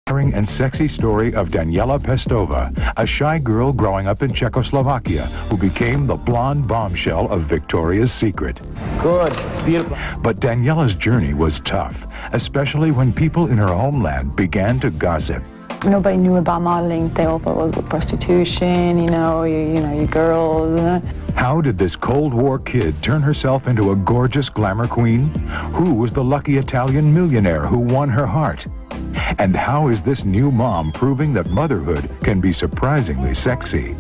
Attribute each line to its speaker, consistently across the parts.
Speaker 1: And sexy story of Daniela Pestova, a shy girl growing up in Czechoslovakia who became the blonde bombshell of Victoria's Secret.
Speaker 2: Good, beautiful.
Speaker 1: But Daniela's journey was tough, especially when people in her homeland began to gossip.
Speaker 3: Nobody knew about modeling. They all thought it was prostitution, you girls.
Speaker 1: How did this Cold War kid turn herself into a gorgeous glamour queen? Who was the lucky Italian millionaire who won her heart? And how is this new mom proving that motherhood can be surprisingly sexy?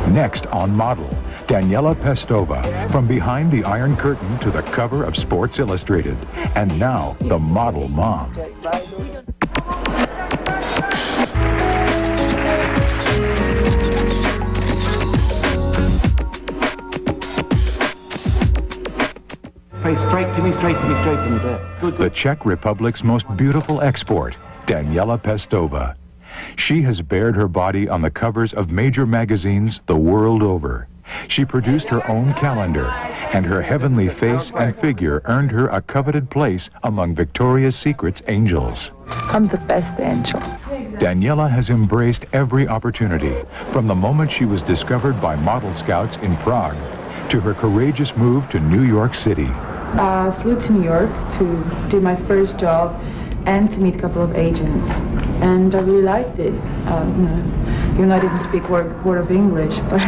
Speaker 1: Next on Model, Daniela Pestova, from behind the Iron Curtain to the cover of Sports Illustrated, and now the model mom.
Speaker 2: Face straight to me, straight to me, straight to me. There. Good,
Speaker 1: The Czech Republic's most beautiful export, Daniela Pestova. She has bared her body on the covers of major magazines the world over. She produced her own calendar, and her heavenly face and figure earned her a coveted place among Victoria's Secret's angels.
Speaker 3: I'm the best angel.
Speaker 1: Daniela has embraced every opportunity, from the moment she was discovered by model scouts in Prague to her courageous move to New York City.
Speaker 4: I flew to New York to do my first job and to meet a couple of agents, and I really liked it. Even though I didn't speak word of English, but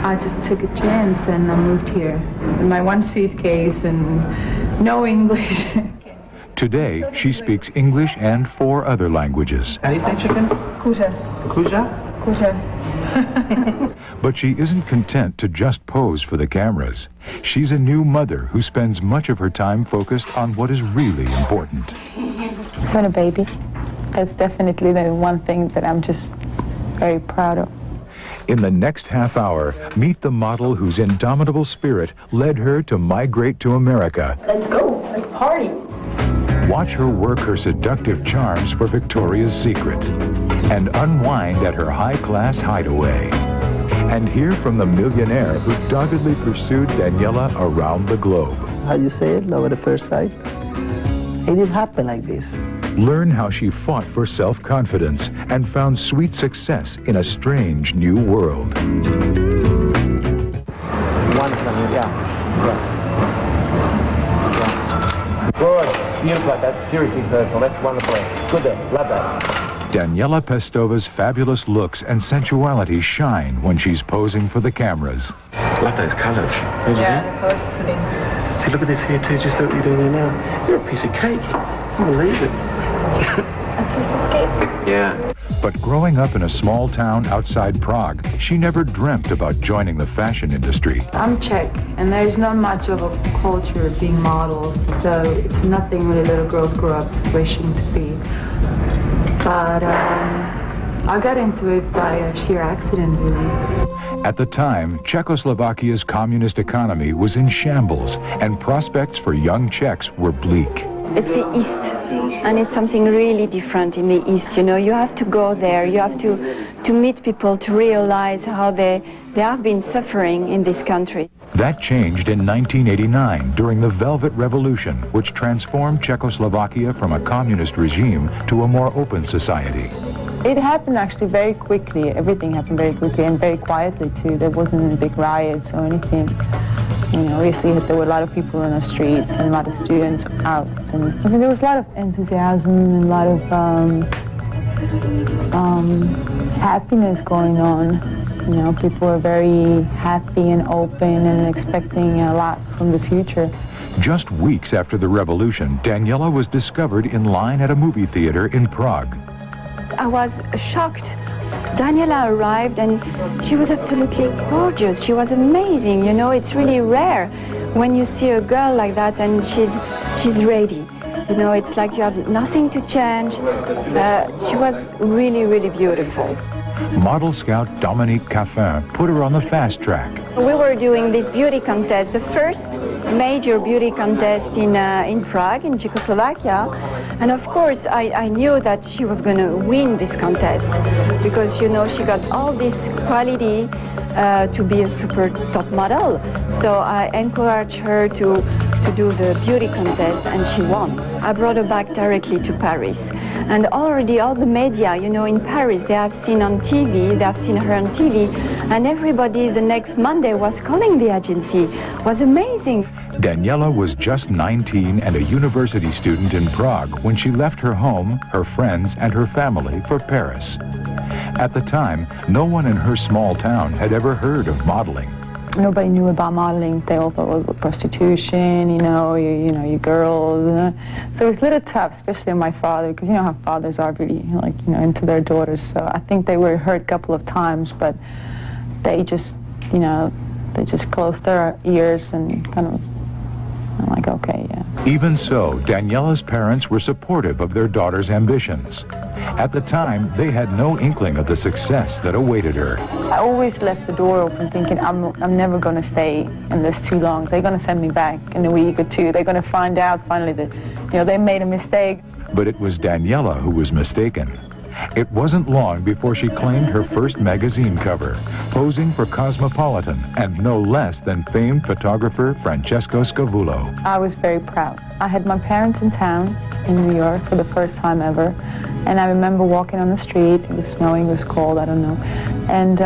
Speaker 4: I just took a chance and I moved here with my one suitcase and no English.
Speaker 1: Today, she speaks English and 4 other languages.
Speaker 2: How do you say chicken?
Speaker 4: Kuja.
Speaker 2: Kuja?
Speaker 4: Kuja.
Speaker 1: But she isn't content to just pose for the cameras. She's a new mother who spends much of her time focused on what is really important.
Speaker 3: Having a baby, that's definitely the one thing that I'm just very proud of.
Speaker 1: In the next half hour, meet the model whose indomitable spirit led her to migrate to America.
Speaker 4: Let's go. Let's party.
Speaker 1: Watch her work her seductive charms for Victoria's Secret and unwind at her high-class hideaway. And hear from the millionaire who doggedly pursued Daniela around the globe.
Speaker 5: How you say it? Love at first sight? It didn't happen like this.
Speaker 1: Learn how she fought for self-confidence and found sweet success in a strange new world.
Speaker 2: One camera, yeah. Good, beautiful. That's seriously personal. That's wonderful. Good there. Love that.
Speaker 1: Daniela Pestova's fabulous looks and sensuality shine when she's posing for the cameras.
Speaker 2: Love those colours.
Speaker 4: Yeah, the colors are pretty.
Speaker 2: See, look at this here too, just what you're doing there now. You're a piece of cake. I can't believe it. Yeah.
Speaker 1: But growing up in a small town outside Prague, she never dreamt about joining the fashion industry.
Speaker 4: I'm Czech, and there's not much of a culture of being models, so it's nothing really little girls grow up wishing to be. But I got into it by a sheer accident, really.
Speaker 1: At the time, Czechoslovakia's communist economy was in shambles, and prospects for young Czechs were bleak.
Speaker 6: It's the East, and it's something really different in the East. You know, you have to go there, you have to meet people to realize how they have been suffering in this country.
Speaker 1: That changed in 1989 during the Velvet Revolution, which transformed Czechoslovakia from a communist regime to a more open society.
Speaker 3: It happened actually very quickly. Everything happened very quickly and very quietly too. There wasn't big riots or anything. You know, obviously there were a lot of people in the streets and a lot of students out. And I mean, there was a lot of enthusiasm and a lot of happiness going on. You know, people were very happy and open and expecting a lot from the future.
Speaker 1: Just weeks after the revolution, Daniela was discovered in line at a movie theater in Prague.
Speaker 6: I was shocked. Daniela arrived and she was absolutely gorgeous. She was amazing. You know, it's really rare when you see a girl like that and she's ready. You know, it's like you have nothing to change. She was really, really beautiful.
Speaker 1: Model scout Dominique Caffin put her on the fast track.
Speaker 6: We were doing this beauty contest, the first major beauty contest in Prague, in Czechoslovakia. And of course, I knew that she was going to win this contest because, you know, she got all this quality to be a super top model. So I encouraged her to do the beauty contest, and she won. I brought her back directly to Paris. And already all the media, you know, in Paris, they have seen on TV, they have seen her on TV, and everybody the next Monday was calling the agency. It was amazing.
Speaker 1: Daniela was just 19 and a university student in Prague when she left her home, her friends, and her family for Paris. At the time, no one in her small town had ever heard of modeling.
Speaker 3: Nobody knew about modeling. They all thought it was prostitution, you girls. So it was a little tough, especially on my father, because you know how fathers are really, into their daughters. So I think they were hurt a couple of times, but they just, they just closed their ears and kind of, I'm like, okay, yeah.
Speaker 1: Even so, Daniela's parents were supportive of their daughter's ambitions. At the time, they had no inkling of the success that awaited her.
Speaker 3: I always left the door open thinking, I'm never going to stay in this too long. They're going to send me back in a week or two. They're going to find out finally that, they made a mistake.
Speaker 1: But it was Daniela who was mistaken. It wasn't long before she claimed her first magazine cover, posing for Cosmopolitan and no less than famed photographer Francesco Scavullo.
Speaker 3: I was very proud. I had my parents in town in New York for the first time ever, and I remember walking on the street. It was snowing, it was cold, I don't know, and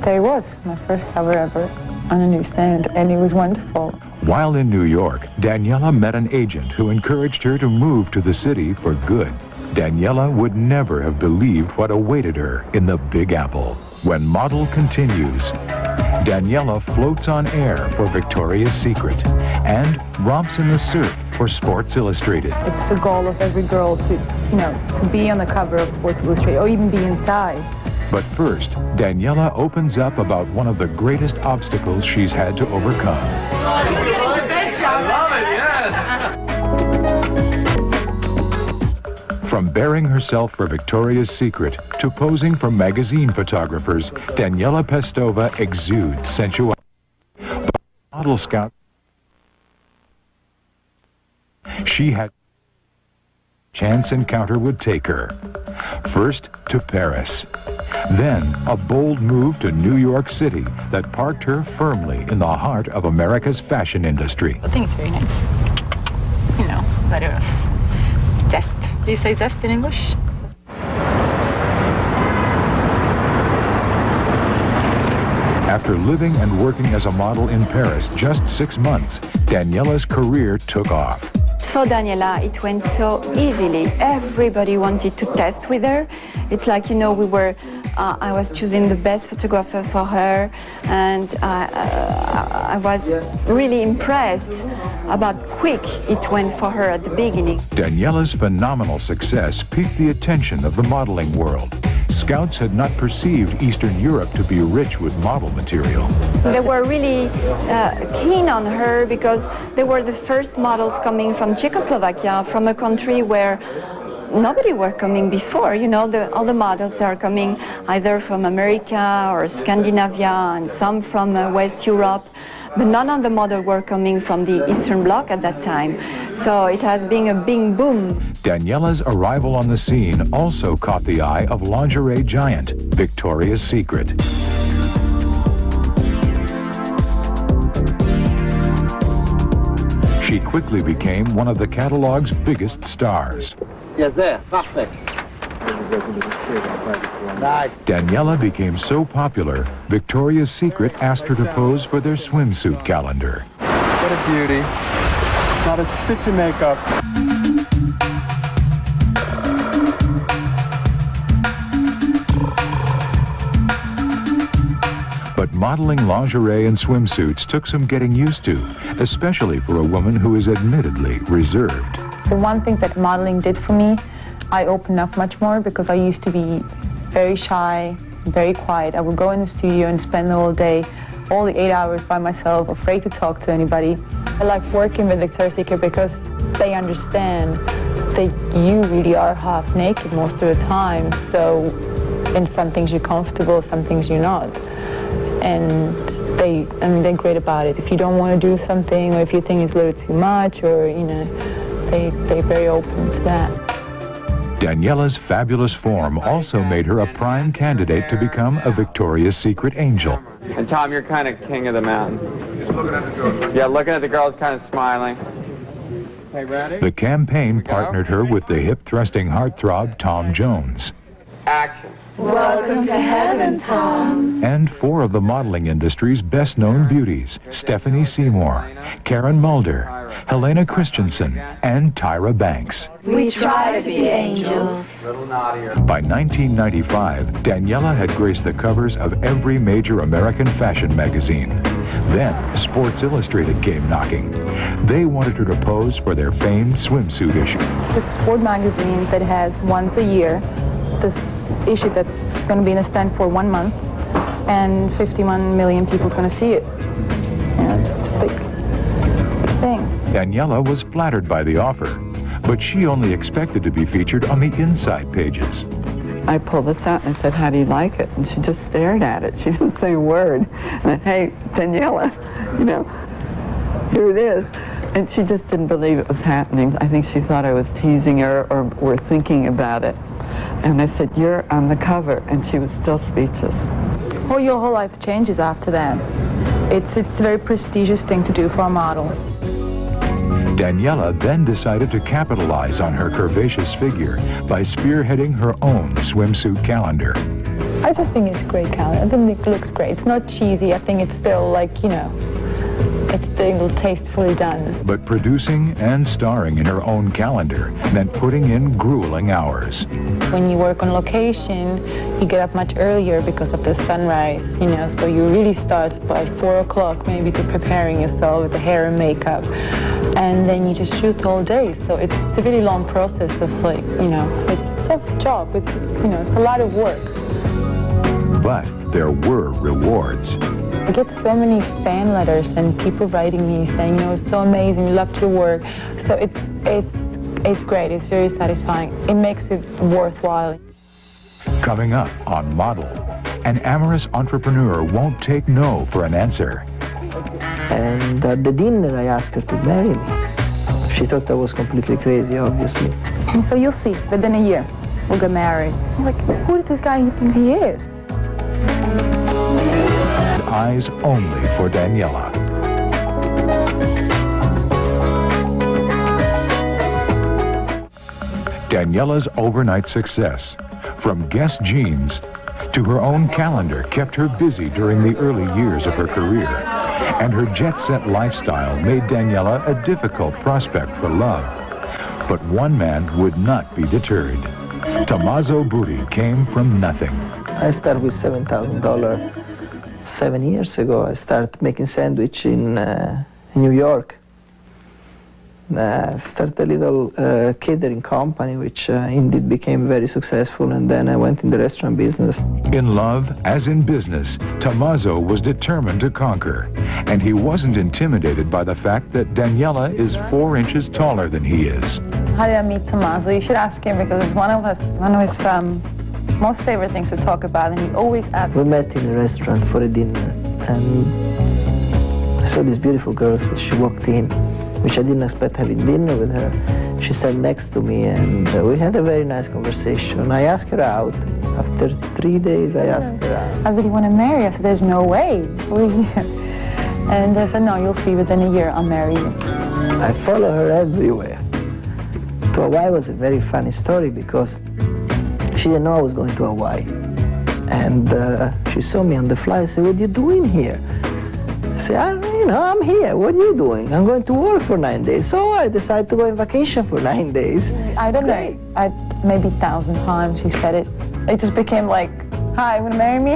Speaker 3: there it was, my first cover ever on a newsstand, and it was wonderful.
Speaker 1: While in New York, Daniela met an agent who encouraged her to move to the city for good. Daniela would never have believed what awaited her in the Big Apple. When Model continues, Daniela floats on air for Victoria's Secret and romps in the surf for Sports Illustrated.
Speaker 3: It's the goal of every girl to, to be on the cover of Sports Illustrated or even be inside.
Speaker 1: But first, Daniela opens up about one of the greatest obstacles she's had to overcome.
Speaker 7: You're getting the best job. I love it, yes.
Speaker 1: From bearing herself for Victoria's Secret to posing for magazine photographers, Daniela Pestova exudes sensuality. But model scout, she had chance encounter would take her. First to Paris, then a bold move to New York City that parked her firmly in the heart of America's fashion industry.
Speaker 8: I think it's very nice. That it was zest. Do you say zest in English?
Speaker 1: After living and working as a model in Paris just 6 months, Daniela's career took off.
Speaker 6: For Daniela, it went so easily. Everybody wanted to test with her. It's like, I was choosing the best photographer for her, and I was really impressed about quick it went for her at the beginning.
Speaker 1: Daniela's phenomenal success piqued the attention of the modeling world. Scouts had not perceived Eastern Europe to be rich with model material.
Speaker 6: They were really keen on her because they were the first models coming from Czechoslovakia, from a country where nobody were coming before. All the models are coming either from America or Scandinavia and some from West Europe, but none of the models were coming from the Eastern Bloc at that time. So it has been a big boom.
Speaker 1: Daniela's arrival on the scene also caught the eye of lingerie giant Victoria's Secret. She quickly became one of the catalog's biggest stars.
Speaker 2: Yes, there. Perfect.
Speaker 1: Daniela became so popular, Victoria's Secret asked her to pose for their swimsuit calendar.
Speaker 9: What a beauty. Not a stitch of makeup.
Speaker 1: But modeling lingerie and swimsuits took some getting used to, especially for a woman who is admittedly reserved.
Speaker 3: The one thing that modeling did for me, I opened up much more because I used to be very shy, very quiet. I would go in the studio and spend the whole day, all the 8 hours by myself, afraid to talk to anybody. I like working with Victoria's Secret because they understand that you really are half naked most of the time. So in some things you're comfortable, some things you're not. And they're great about it. If you don't want to do something, or if you think it's a little too much, or they're very open to that.
Speaker 1: Daniela's fabulous form also made her a prime candidate to become a Victoria's Secret angel.
Speaker 9: And Tom, you're kind of king of the mountain. Just looking at the girls. Yeah, looking at the girls, kind of smiling. Okay, ready?
Speaker 1: The campaign partnered her with the hip-thrusting heartthrob Tom Jones.
Speaker 9: Action.
Speaker 10: Welcome to heaven, Tom.
Speaker 1: And four of the modeling industry's best-known beauties, Stephanie Seymour, Karen Mulder, Helena Christensen, and Tyra Banks.
Speaker 10: We try to be angels.
Speaker 1: By 1995, Daniela had graced the covers of every major American fashion magazine. Then, Sports Illustrated came knocking. They wanted her to pose for their famed swimsuit issue.
Speaker 3: It's a sport magazine that has once a year this issue that's going to be in a stand for 1 month, and 51 million people is going to see it. You know, it's a big thing.
Speaker 1: Daniela was flattered by the offer, but she only expected to be featured on the inside pages.
Speaker 11: I pulled this out and I said, "How do you like it?" And she just stared at it. She didn't say a word. And I, "Hey, Daniela, you know, here it is." And she just didn't believe it was happening. I think she thought I was teasing her or were thinking about it. And I said, "You're on the cover," and she was still speechless.
Speaker 3: Well, your whole life changes after that. It's a very prestigious thing to do for a model.
Speaker 1: Daniela then decided to capitalize on her curvaceous figure by spearheading her own swimsuit calendar.
Speaker 3: I just think it's a great calendar. I think it looks great. It's not cheesy. I think it's still like, you know, it's still tastefully done.
Speaker 1: But producing and starring in her own calendar meant putting in grueling hours.
Speaker 3: When you work on location, you get up much earlier because of the sunrise, you know, so you really start by 4 o'clock maybe to preparing yourself with the hair and makeup. And then you just shoot all day. So it's a really long process of, like, you know, it's a job. It's, you know, it's a lot of work.
Speaker 1: But there were rewards.
Speaker 3: I get so many fan letters and people writing me saying, you know, it's so amazing, we loved your work. So it's great, it's very satisfying. It makes it worthwhile.
Speaker 1: Coming up on Model, an amorous entrepreneur won't take no for an answer.
Speaker 5: And at the dinner, I asked her to marry me. She thought I was completely crazy, obviously.
Speaker 3: And so you'll see, within a year, we'll get married. I'm like, who did this guy think he is?
Speaker 1: Eyes only for Daniela. Daniela's overnight success, from Guess jeans to her own calendar, kept her busy during the early years of her career. And her jet-set lifestyle made Daniela a difficult prospect for love. But one man would not be deterred. Tommaso Butti came from nothing.
Speaker 5: I started with $7,000. 7 years ago, I started making sandwich in New York. Started a little catering company, which indeed became very successful, and then I went in the restaurant business.
Speaker 1: In love, as in business, Tommaso was determined to conquer, and he wasn't intimidated by the fact that Daniela is 4 inches taller than he is.
Speaker 3: How did I meet Tommaso? You should ask him because it's one of his most favorite things to talk about, and he always asks.
Speaker 5: We met in a restaurant for a dinner, and I saw this beautiful girl that she walked in, which I didn't expect having dinner with her. She sat next to me, and we had a very nice conversation. I asked her out. After 3 days, I asked her out.
Speaker 3: I really want to marry her. I said, there's no way. And I said, no, you'll see, within a year I'll marry you.
Speaker 5: I follow her everywhere. To Hawaii was a very funny story because she didn't know I was going to Hawaii. And she saw me on the flight and said, what are you doing here? I said, I'm here. What are you doing? I'm going to work for 9 days. So I decided to go on vacation for 9 days.
Speaker 3: I don't know. Maybe 1,000 times she said it. It just became like, hi, you want to marry me?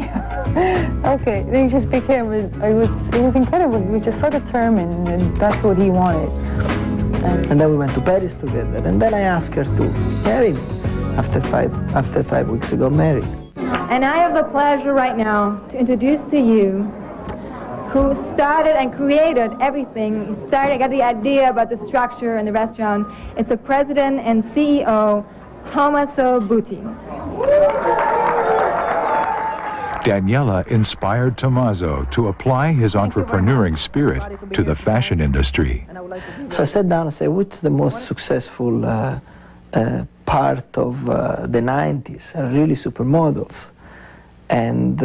Speaker 3: Okay. It just became, it was incredible. He was just so determined, and that's what he wanted.
Speaker 5: And then we went to Paris together. And then I asked her to marry me. After 5 weeks we got married.
Speaker 12: And I have the pleasure right now to introduce to you who started and created everything. He got the idea about the structure and the restaurant. It's the president and CEO, Tommaso Butti.
Speaker 1: Daniela inspired Tommaso to apply his entrepreneuring spirit to the fashion industry.
Speaker 5: So I sat down and said, what's the most successful part of the 90s? Are really supermodels. and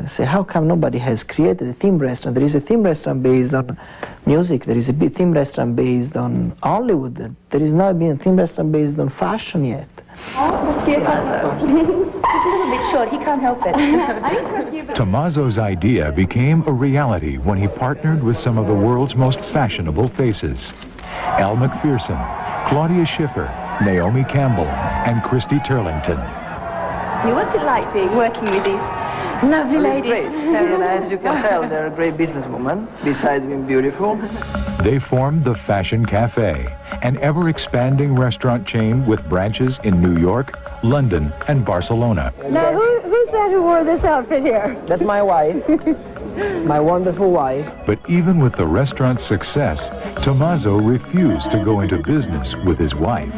Speaker 5: say, how come nobody has created a theme restaurant? There is a theme restaurant based on music. There is a big theme restaurant based on Hollywood. There is not been a theme restaurant based on fashion yet.
Speaker 13: He's a little bit short. He can't help it.
Speaker 1: Tommaso's idea became a reality when he partnered with some of the world's most fashionable faces. Elle Macpherson, Claudia Schiffer, Naomi Campbell, and Christy Turlington.
Speaker 13: What's it like working with these lovely ladies?
Speaker 5: It's great. And as you can tell, they're a great businesswoman, besides being beautiful.
Speaker 1: They formed the Fashion Cafe, an ever-expanding restaurant chain with branches in New York, London, and Barcelona.
Speaker 14: Now, who's that who wore this outfit here?
Speaker 5: That's my wife, my wonderful wife.
Speaker 1: But even with the restaurant's success, Tommaso refused to go into business with his wife.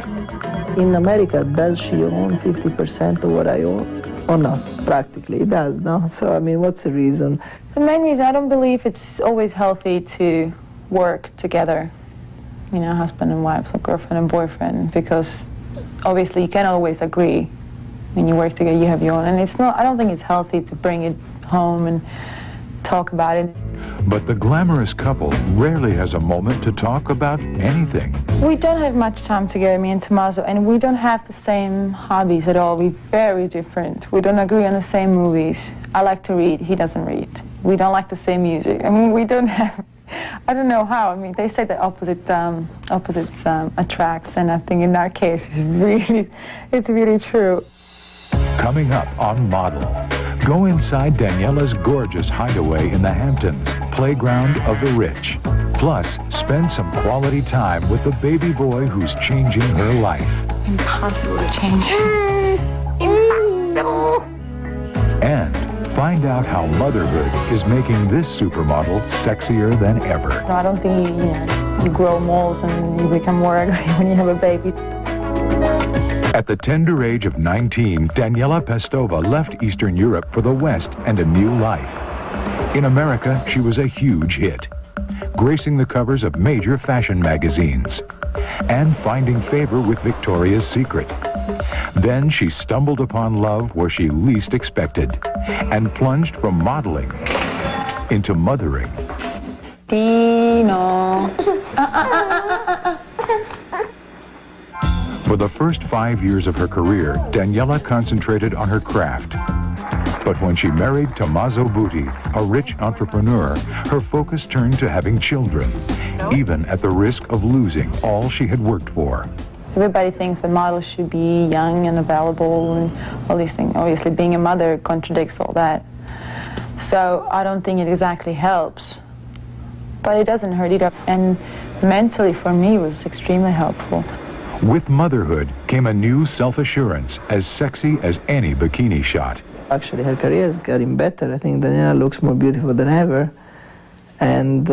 Speaker 5: In America, does she own 50% of what I own? Or not? Practically, it does, no? So, I mean, what's the reason?
Speaker 3: The main reason, I don't believe it's always healthy to work together, you know, husband and wife, so girlfriend and boyfriend, because obviously you can't always agree. When you work together, you have your own, and it's not, I don't think it's healthy to bring it home and talk about it.
Speaker 1: But the glamorous couple rarely has a moment to talk about anything.
Speaker 3: We don't have much time together, me and Tommaso, and we don't have the same hobbies at all. We're very different. We don't agree on the same movies. I like to read, he doesn't read. We don't like the same music. I mean, we don't have, I don't know how. I mean, they say that opposites attracts, and I think in our case, it's really true.
Speaker 1: Coming up on Model, go inside Daniela's gorgeous hideaway in the Hamptons, playground of the rich. Plus, spend some quality time with the baby boy who's changing her life.
Speaker 8: Impossible to change. Impossible.
Speaker 1: And find out how motherhood is making this supermodel sexier than ever.
Speaker 3: No, I don't think you grow moles and you become more ugly when you have a baby.
Speaker 1: At the tender age of 19, Daniela Pestova left Eastern Europe for the West and a new life. In America, she was a huge hit, gracing the covers of major fashion magazines and finding favor with Victoria's Secret. Then she stumbled upon love where she least expected and plunged from modeling into mothering.
Speaker 3: Dino.
Speaker 1: For the first 5 years of her career, Daniela concentrated on her craft. But when she married Tommaso Butti, a rich entrepreneur, her focus turned to having children, even at the risk of losing all she had worked for.
Speaker 3: Everybody thinks that models should be young and available and all these things. Obviously, being a mother contradicts all that. So I don't think it exactly helps. But it doesn't hurt either. And mentally, for me, it was extremely helpful.
Speaker 1: With motherhood came a new self-assurance as sexy as any bikini shot.
Speaker 5: Actually, her career is getting better. I think Daniela looks more beautiful than ever. And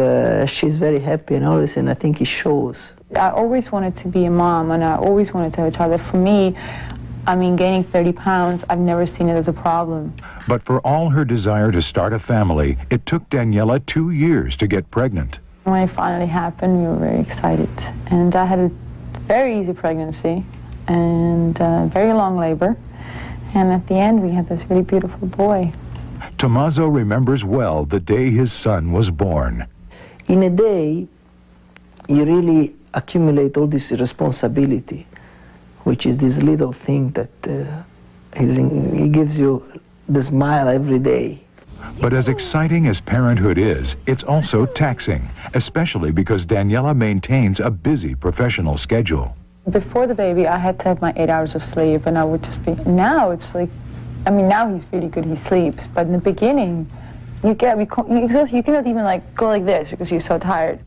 Speaker 5: she's very happy and always, and I think it shows.
Speaker 3: I always wanted to be a mom, and I always wanted to have a child. For me, I mean, gaining 30 pounds, I've never seen it as a problem.
Speaker 1: But for all her desire to start a family, it took Daniela 2 years to get pregnant.
Speaker 3: When it finally happened, we were very excited. And I had a very easy pregnancy and very long labor. And at the end, we had this really beautiful boy.
Speaker 1: Tommaso remembers well the day his son was born.
Speaker 5: In a day, you really accumulate all this responsibility, which is this little thing that it gives you the smile every day.
Speaker 1: But as exciting as parenthood is, it's also taxing, especially because Daniela maintains a busy professional schedule.
Speaker 3: Before the baby, I had to have my 8 hours of sleep, and I would just be, now it's like, I mean, now he's really good, he sleeps, but in the beginning, you exhausted, you cannot even like go like this because you're so tired.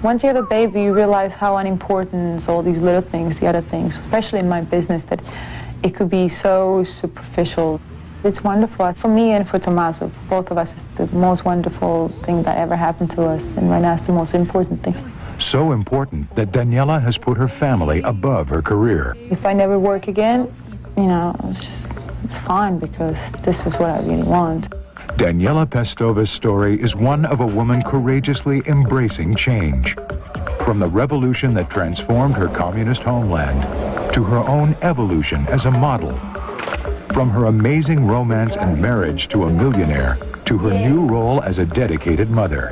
Speaker 3: Once you have a baby, you realize how unimportant all these little things, the other things, especially in my business, that it could be so superficial. It's wonderful. For me and for Tommaso, for both of us, it's the most wonderful thing that ever happened to us, and right now it's the most important thing.
Speaker 1: So important that Daniela has put her family above her career.
Speaker 3: If I never work again, you know, it's fine because this is what I really want.
Speaker 1: Daniela Pestova's story is one of a woman courageously embracing change. From the revolution that transformed her communist homeland to her own evolution as a model From her amazing romance and marriage to a millionaire, to her new role as a dedicated mother,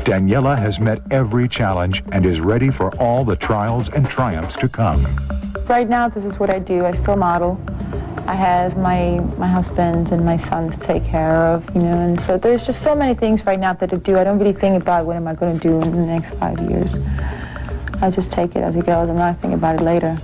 Speaker 1: Daniela has met every challenge and is ready for all the trials and triumphs to come.
Speaker 3: Right now, this is what I do. I still model. I have my husband and my son to take care of, you know, and so there's just so many things right now that I do. I don't really think about what am I going to do in the next 5 years. I just take it as it goes and I think about it later.